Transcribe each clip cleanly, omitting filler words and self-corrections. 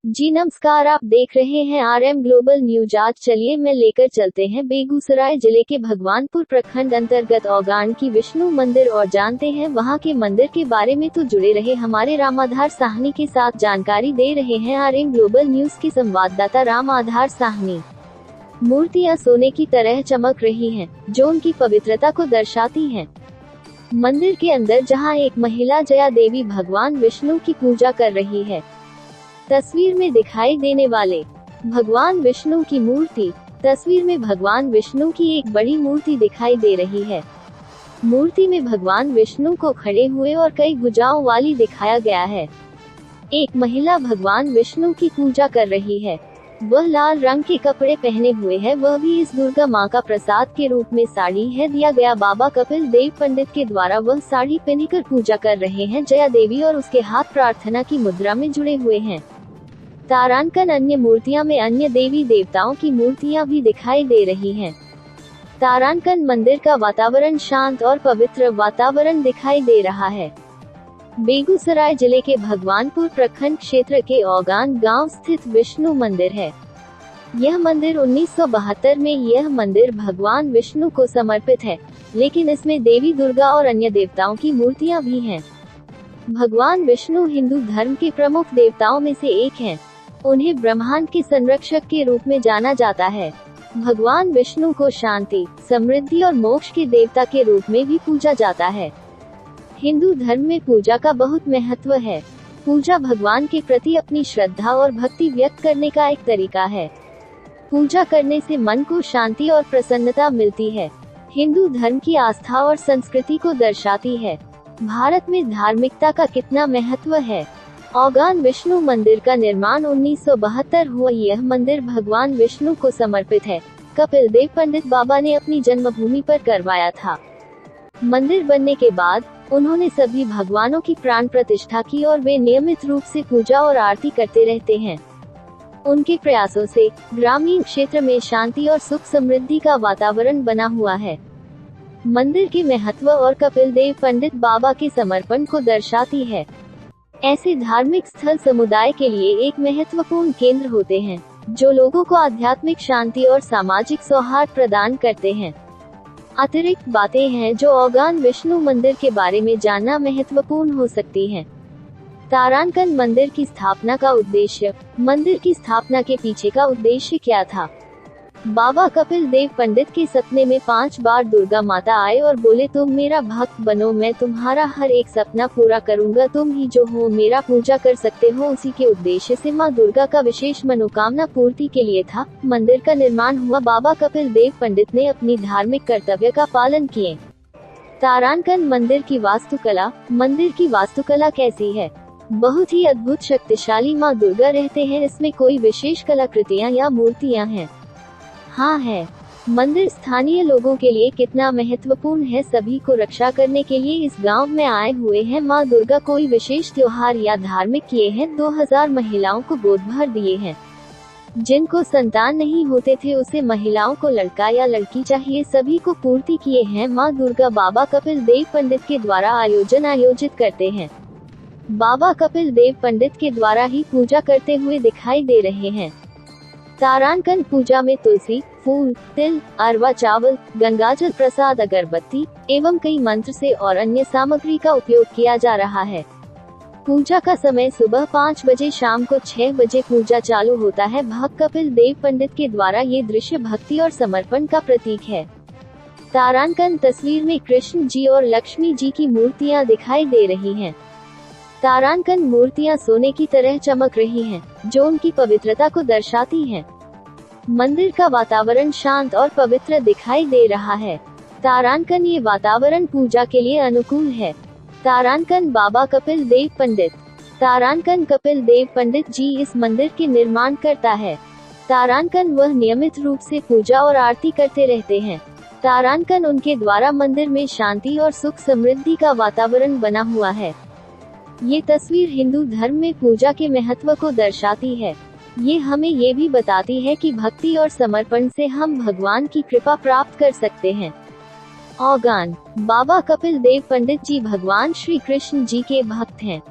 जी नमस्कार, आप देख रहे हैं RM ग्लोबल न्यूज। आज चलिए मैं लेकर चलते हैं बेगूसराय जिले के भगवानपुर प्रखंड अंतर्गत औगान की विष्णु मंदिर और जानते हैं वहां के मंदिर के बारे में। तो जुड़े रहे हमारे राम आधार साहनी के साथ। जानकारी दे रहे हैं RM ग्लोबल न्यूज के संवाददाता राम आधार साहनी। मूर्तियां सोने की तरह चमक रही हैं, जो उनकी पवित्रता को दर्शाती हैं। मंदिर के अंदर जहां एक महिला जया देवी भगवान विष्णु की पूजा कर रही है। तस्वीर में दिखाई देने वाले भगवान विष्णु की मूर्ति। तस्वीर में भगवान विष्णु की एक बड़ी मूर्ति दिखाई दे रही है। मूर्ति में भगवान विष्णु को खड़े हुए और कई भुजाओं वाली दिखाया गया है। एक महिला भगवान विष्णु की पूजा कर रही है। वह लाल रंग के कपड़े पहने हुए है, वह भी इस दुर्गा माँ का प्रसाद के रूप में साड़ी है दिया गया। बाबा कपिल देव पंडित के द्वारा वह साड़ी पहनकर पूजा कर रहे हैं जया देवी, और उसके हाथ प्रार्थना की मुद्रा में जुड़े हुए हैं। तारांकन अन्य मूर्तियां में अन्य देवी देवताओं की मूर्तियां भी दिखाई दे रही हैं। तारांकन मंदिर का वातावरण शांत और पवित्र वातावरण दिखाई दे रहा है। बेगूसराय जिले के भगवानपुर प्रखंड क्षेत्र के औगान गांव स्थित विष्णु मंदिर है। यह मंदिर 1972 में यह मंदिर भगवान विष्णु को समर्पित है, लेकिन इसमें देवी दुर्गा और अन्य देवताओं की मूर्तियां भी हैं। भगवान विष्णु हिंदू धर्म के प्रमुख देवताओं में से एक हैं। उन्हें ब्रह्मांड के संरक्षक के रूप में जाना जाता है। भगवान विष्णु को शांति, समृद्धि और मोक्ष के देवता के रूप में भी पूजा जाता है। हिंदू धर्म में पूजा का बहुत महत्व है। पूजा भगवान के प्रति अपनी श्रद्धा और भक्ति व्यक्त करने का एक तरीका है। पूजा करने से मन को शांति और प्रसन्नता मिलती है। हिंदू धर्म की आस्था और संस्कृति को दर्शाती है। भारत में धार्मिकता का कितना महत्व है। औगान विष्णु मंदिर का निर्माण 1972 हुआ। यह मंदिर भगवान विष्णु को समर्पित है। कपिल देव पंडित बाबा ने अपनी जन्मभूमि पर करवाया था। मंदिर बनने के बाद उन्होंने सभी भगवानों की प्राण प्रतिष्ठा की और वे नियमित रूप से पूजा और आरती करते रहते हैं। उनके प्रयासों से ग्रामीण क्षेत्र में शांति और सुख समृद्धि का वातावरण बना हुआ है। मंदिर के महत्व और कपिल देव पंडित बाबा के समर्पण को दर्शाती है। ऐसे धार्मिक स्थल समुदाय के लिए एक महत्वपूर्ण केंद्र होते हैं, जो लोगों को आध्यात्मिक शांति और सामाजिक सौहार्द प्रदान करते हैं। अतिरिक्त बातें हैं जो औगान विष्णु मंदिर के बारे में जानना महत्वपूर्ण हो सकती हैं। तारांकन मंदिर की स्थापना का उद्देश्य। मंदिर की स्थापना के पीछे का उद्देश्य क्या था? बाबा कपिल देव पंडित के सपने में 5 बार दुर्गा माता आए और बोले, तुम मेरा भक्त बनो, मैं तुम्हारा हर एक सपना पूरा करूंगा, तुम ही जो हो मेरा पूजा कर सकते हो। उसी के उद्देश्य से मां दुर्गा का विशेष मनोकामना पूर्ति के लिए था मंदिर का निर्माण हुआ। बाबा कपिल देव पंडित ने अपनी धार्मिक कर्तव्य का पालन किए। तारांकन मंदिर की वास्तुकला। मंदिर की वास्तुकला कैसी है? बहुत ही अद्भुत, शक्तिशाली मां दुर्गा रहते हैं। इसमें कोई विशेष कलाकृतियां या मूर्तियां हैं? हाँ है। मंदिर स्थानीय लोगों के लिए कितना महत्वपूर्ण है? सभी को रक्षा करने के लिए इस गांव में आए हुए हैं। मां दुर्गा कोई विशेष त्योहार या धार्मिक किए हैं। 2000 महिलाओं को गोद भर दिए हैं। जिनको संतान नहीं होते थे, उसे महिलाओं को लड़का या लड़की चाहिए, सभी को पूर्ति किए हैं। मां दुर्गा बाबा कपिल देव पंडित के द्वारा आयोजित करते हैं। बाबा कपिल देव पंडित के द्वारा ही पूजा करते हुए दिखाई दे रहे हैं। तारांकन पूजा में तुलसी, फूल, तिल, अरवा चावल, गंगाजल, प्रसाद, अगरबत्ती एवं कई मंत्र से और अन्य सामग्री का उपयोग किया जा रहा है। पूजा का समय सुबह 5 बजे, शाम को 6 बजे पूजा चालू होता है। भक्त कपिल देव पंडित के द्वारा ये दृश्य भक्ति और समर्पण का प्रतीक है। तारांकन तस्वीर में कृष्ण जी और लक्ष्मी जी की मूर्तियां दिखाई दे रही हैं। तारांकन मूर्तियां सोने की तरह चमक रही हैं, जो उनकी पवित्रता को दर्शाती हैं। मंदिर का वातावरण शांत और पवित्र दिखाई दे रहा है। तारांकन ये वातावरण पूजा के लिए अनुकूल है। तारांकन बाबा कपिल देव पंडित। तारांकन कपिल देव पंडित जी इस मंदिर के निर्माण करता है। तारांकन वह नियमित रूप से पूजा और आरती करते रहते हैं। तारांकन उनके द्वारा मंदिर में शांति और सुख समृद्धि का वातावरण बना हुआ है। ये तस्वीर हिंदू धर्म में पूजा के महत्व को दर्शाती है। ये हमें ये भी बताती है कि भक्ति और समर्पण से हम भगवान की कृपा प्राप्त कर सकते हैं। औगान बाबा कपिल देव पंडित जी भगवान श्री कृष्ण जी के भक्त हैं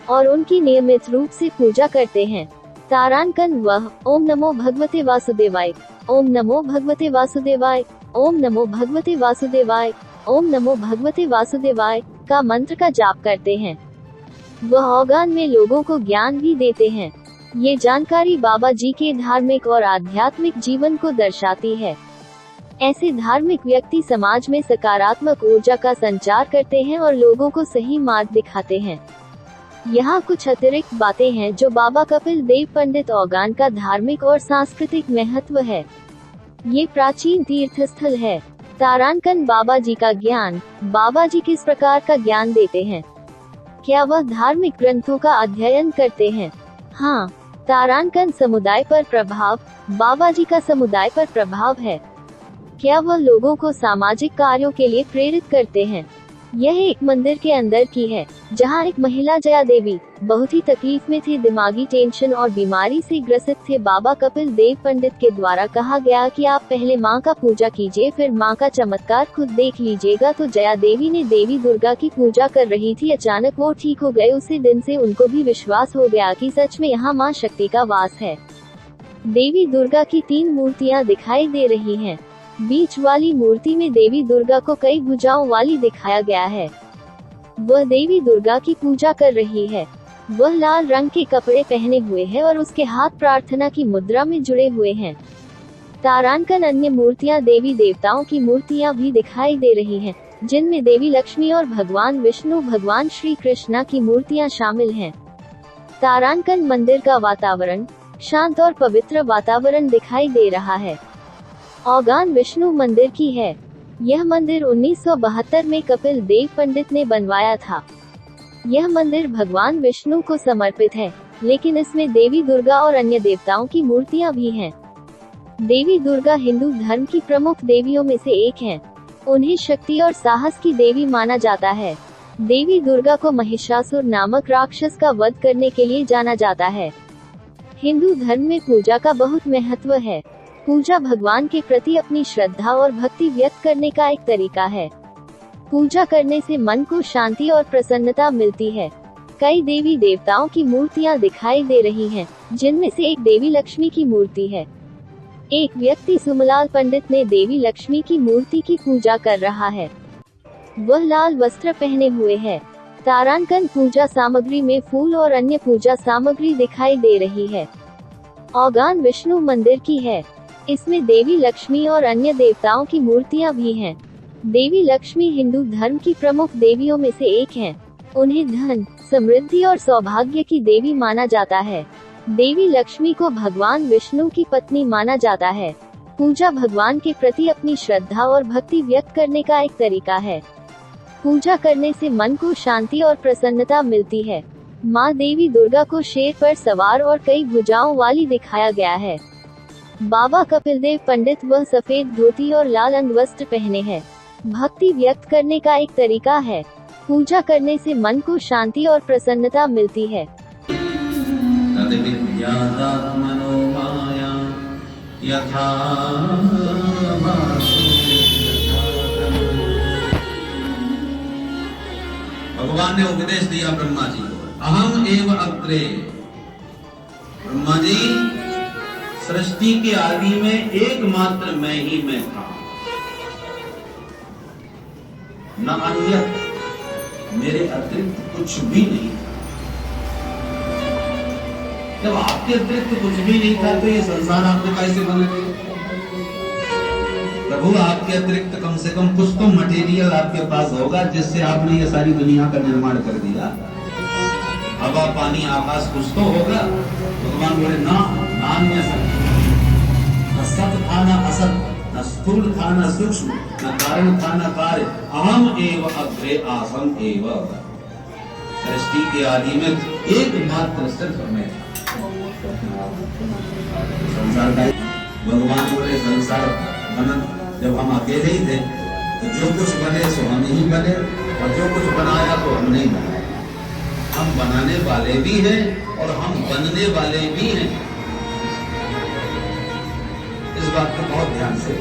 और उनकी नियमित रूप से पूजा करते हैं। तारांकन वह ओम नमो भगवते वासुदेवाय, ओम नमो भगवते वासुदेवाय, ओम नमो भगवते वासुदेवाय, ओम नमो भगवते वासुदेवाय का मंत्र का जाप करते हैं। वह औगान में लोगों को ज्ञान भी देते हैं। ये जानकारी बाबा जी के धार्मिक और आध्यात्मिक जीवन को दर्शाती है। ऐसे धार्मिक व्यक्ति समाज में सकारात्मक ऊर्जा का संचार करते हैं और लोगों को सही मार्ग दिखाते हैं। यहाँ कुछ अतिरिक्त बातें हैं जो बाबा कपिल देव पंडित औगान का धार्मिक और सांस्कृतिक महत्व है। ये प्राचीन तीर्थ स्थल है। तारांकन बाबा जी का ज्ञान। बाबा जी किस प्रकार का ज्ञान देते हैं? क्या वह धार्मिक ग्रंथों का अध्ययन करते हैं? हाँ। तारांकन समुदाय पर प्रभाव। बाबा जी का समुदाय पर प्रभाव है। क्या वह लोगों को सामाजिक कार्यों के लिए प्रेरित करते हैं? यह एक मंदिर के अंदर की है, जहां एक महिला जया देवी बहुत ही तकलीफ में थे, दिमागी टेंशन और बीमारी से ग्रसित थे। बाबा कपिल देव पंडित के द्वारा कहा गया कि आप पहले मां का पूजा कीजिए, फिर मां का चमत्कार खुद देख लीजिएगा। तो जया देवी ने देवी दुर्गा की पूजा कर रही थी, अचानक वो ठीक हो गए। उसी दिन से उनको भी विश्वास हो गया कि सच में यहाँ मां शक्ति का वास है। देवी दुर्गा की 3 मूर्तियाँ दिखाई दे रही हैं। बीच वाली मूर्ति में देवी दुर्गा को कई भुजाओं वाली दिखाया गया है। वह देवी दुर्गा की पूजा कर रही है। वह लाल रंग के कपड़े पहने हुए है और उसके हाथ प्रार्थना की मुद्रा में जुड़े हुए हैं। तारांकन अन्य मूर्तियां देवी देवताओं की मूर्तियां भी दिखाई दे रही हैं, जिनमें देवी लक्ष्मी और भगवान विष्णु, भगवान श्री कृष्णा की मूर्तियां शामिल हैं। तारांकन मंदिर का वातावरण शांत और पवित्र वातावरण दिखाई दे रहा है। औगान विष्णु मंदिर की है। यह मंदिर 1972 में कपिल देव पंडित ने बनवाया था। यह मंदिर भगवान विष्णु को समर्पित है, लेकिन इसमें देवी दुर्गा और अन्य देवताओं की मूर्तियां भी हैं। देवी दुर्गा हिंदू धर्म की प्रमुख देवियों में से एक हैं। उन्हें शक्ति और साहस की देवी माना जाता है। देवी दुर्गा को महिषासुर नामक राक्षस का वध करने के लिए जाना जाता है। हिंदू धर्म में पूजा का बहुत महत्व है। पूजा भगवान के प्रति अपनी श्रद्धा और भक्ति व्यक्त करने का एक तरीका है। पूजा करने से मन को शांति और प्रसन्नता मिलती है। कई देवी देवताओं की मूर्तियां दिखाई दे रही हैं, जिनमें से एक देवी लक्ष्मी की मूर्ति है। एक व्यक्ति सुमलाल पंडित ने देवी लक्ष्मी की मूर्ति की पूजा कर रहा है। वह लाल वस्त्र पहने हुए है। तारांकन पूजा सामग्री में फूल और अन्य पूजा सामग्री दिखाई दे रही है। औगान विष्णु मंदिर की है। इसमें देवी लक्ष्मी और अन्य देवताओं की मूर्तियां भी हैं। देवी लक्ष्मी हिंदू धर्म की प्रमुख देवियों में से एक हैं। उन्हें धन, समृद्धि और सौभाग्य की देवी माना जाता है। देवी लक्ष्मी को भगवान विष्णु की पत्नी माना जाता है। पूजा भगवान के प्रति अपनी श्रद्धा और भक्ति व्यक्त करने का एक तरीका है। पूजा करने से मन को शांति और प्रसन्नता मिलती है। माँ देवी दुर्गा को शेर पर सवार और कई भुजाओं वाली दिखाया गया है। बाबा कपिल देव पंडित वह सफेद धोती और लाल अंगवस्त्र पहने हैं। भक्ति व्यक्त करने का एक तरीका है। पूजा करने से मन को शांति और प्रसन्नता मिलती है। भगवान ने उपदेश दिया ब्रह्मा जी को, अहम एव अग्रे। ब्रह्मा जी, सृष्टि के आदि में एकमात्र मैं ही मैं था, न अन्य, मेरे अतिरिक्त कुछ भी नहीं था। जब आपके अतिरिक्त कुछ भी नहीं था तो ये संसार आपको कैसे बना? प्रभु, आपके अतिरिक्त कम से कम कुछ तो मटेरियल आपके पास होगा जिससे आपने ये सारी दुनिया का निर्माण कर दिया। हवा, पानी, आकाश कुछ तो होगा। भगवान बोले ना, नान्य न सत था न असत, न स्थूल था न सूक्ष्म, न कारण था न कार्य, अहम एव अग्रे आसम एव। सृष्टि के आदि में एकमात्र सिर्फ मैं था। संसार का भगवान बोले संसार बना जब हम अकेले ही थे तो जो कुछ बने सो हम ही बने, और जो कुछ बनाया तो हमने ही बनाया। हम बनाने वाले भी हैं और हम बनने वाले भी हैं। इस बात को बहुत ध्यान से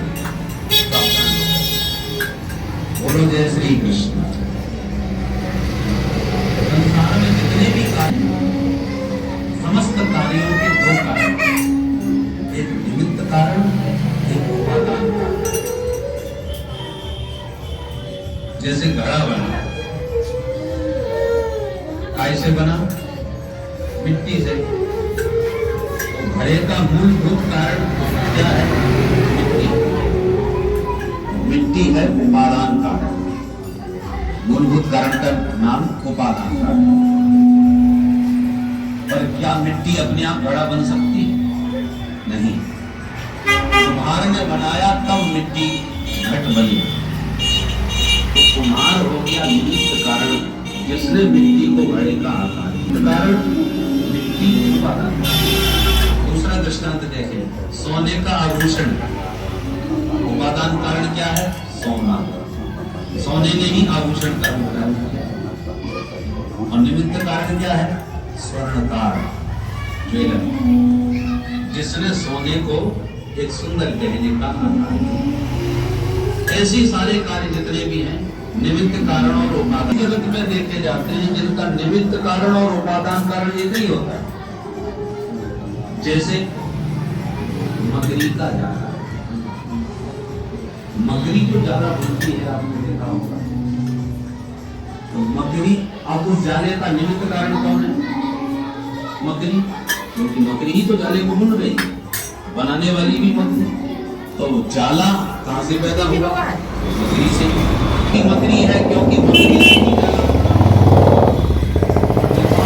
बोलो। जय श्री कृष्ण। संसार में जितने भी कार्य, समस्त कार्यों के दो जैसे घड़ा बना, कैसे बना? मिट्टी से। तो घड़े का मूलभूत कारण क्या है? मिट्टी। मिट्टी है उपादान कारण। मूलभूत कारण का नाम उपादान कारण। पर क्या मिट्टी अपने आप घड़ा बन सकती है? नहीं। कुम्हार ने बनाया तब मिट्टी घट बनी। तो कुम्हार हो गया निमित्त कारण, जिसने मिट्टी को घड़े का आकार दिया। कारण मिट्टी उपादान। दूसरा दृष्टांत देखें, सोने का आभूषण। उपादान कारण क्या है? सोना। सोने ने ही आभूषण का निर्माण किया। और निमित्त कारण क्या है? स्वर्णकार, ज्वेलर, जिसने सोने को एक सुंदर गहने का आकार दिया। ऐसे सारे कार्य जितने भी हैं निमित्त कारण और उपादान जगत में देखे जाते हैं, जिनका निमित्त कारण और उपादान कारण एक ही होता है। जैसे मकड़ी का जाला। मकड़ी तो जाला बनती है, आपने देखा होगा। तो मकड़ी, अब उस जाले का निमित्त कारण कौन है? मकड़ी, क्योंकि मकड़ी ही तो जाले को बुन रही है, बनाने वाली भी मकड़ी। तो जाला कहां से पैदा हुआ? मकड़ी से। मकड़ी है क्योंकि मकड़ी से निर्माण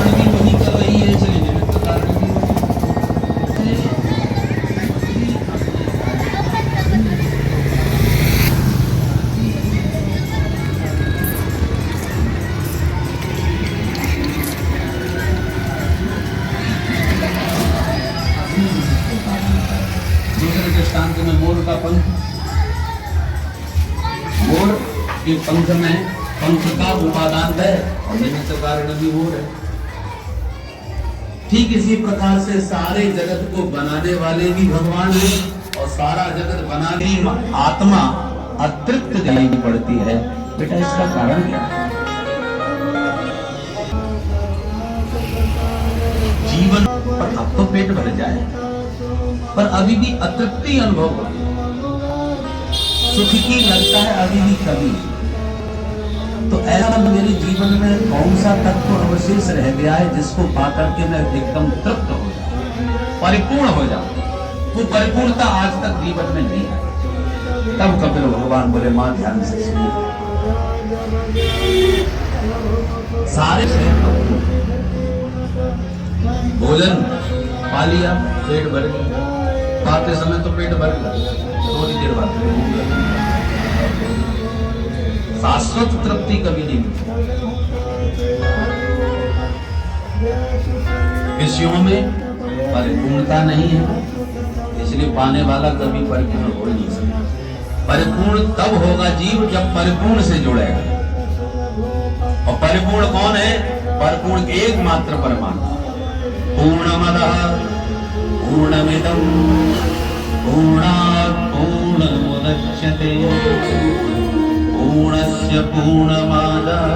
भी वही कर रही है, इसलिए निमित्त कारण भी दूसरे दृष्टांत में मोर का पंख। मोर के पंख में पंख का उपादान है और निमित्त कारण भी मोर है। ठीक इसी प्रकार से सारे जगत को बनाने वाले भी भगवान है और सारा जगत बनाने आत्मा अतृप्त जानी पड़ती है। बेटा इसका कारण क्या है? जीवन पर अब तो पेट भर जाए, पर अभी भी अतृप्ति अनुभव होती है। सुख की लगता है अभी भी कभी। तो ऐसा मेरे जीवन में कौन सा तत्व अवशेष रह गया है जिसको पाकर के मैं एकदम तृप्त हो जाऊं, परिपूर्ण हो जाऊं? वो परिपूर्णता आज तक जीवन में नहीं है। तब कपिल भगवान बोले, मां ध्यान से सुनिए। सारे भोजन पा लिया, पेट भर गया। खाते समय तो पेट भर गया, थोड़ी देर बाद शाश्वत तृप्ति कभी नहीं मिलती। विषयों में परिपूर्णता नहीं है, इसलिए पाने वाला कभी परिपूर्ण हो नहीं सकता। परिपूर्ण तब होगा जीव जब परिपूर्ण से जुड़ेगा। और परिपूर्ण कौन है? परिपूर्ण एकमात्र परमात्मा। पूर्णमदः पूर्णमिदं पूर्णात् पूर्णमुदच्यते पूर्णस्य पूर्णमादाय